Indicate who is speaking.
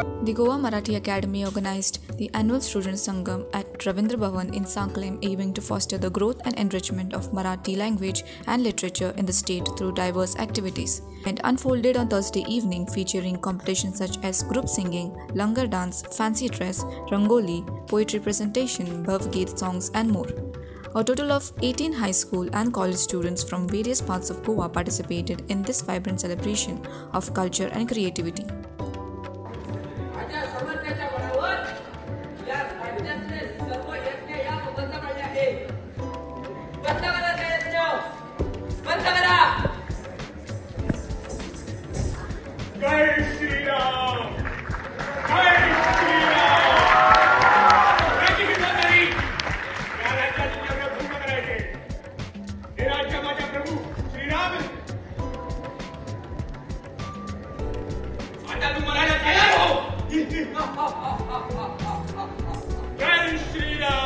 Speaker 1: The Goa Marathi Academy organized the annual Student Sangam at Ravindra Bhavan in Sankalem, aiming to foster the growth and enrichment of Marathi language and literature in the state through diverse activities. It unfolded on Thursday evening, featuring competitions such as group singing, langar dance, fancy dress, rangoli, poetry presentation, Bhavgit songs, and more. A total of 18 high school and college students from various parts of Goa participated in this vibrant celebration of culture and creativity.
Speaker 2: माझ्या समर्थनाच्या बळावर या राज्यातले सर्व यज्ञ या बंद पडले आहे. बंद करा ते यज्ञ, बंद करा.
Speaker 3: जय श्रीराम, जय श्रीराम. राज्य किंमत नाही. या राज्यात तुझ्या पूर्ण करायचे. हे राज्य माझ्या प्रभू श्रीराम. आता तू म्हणायला तयार हो. जय श्रीराम.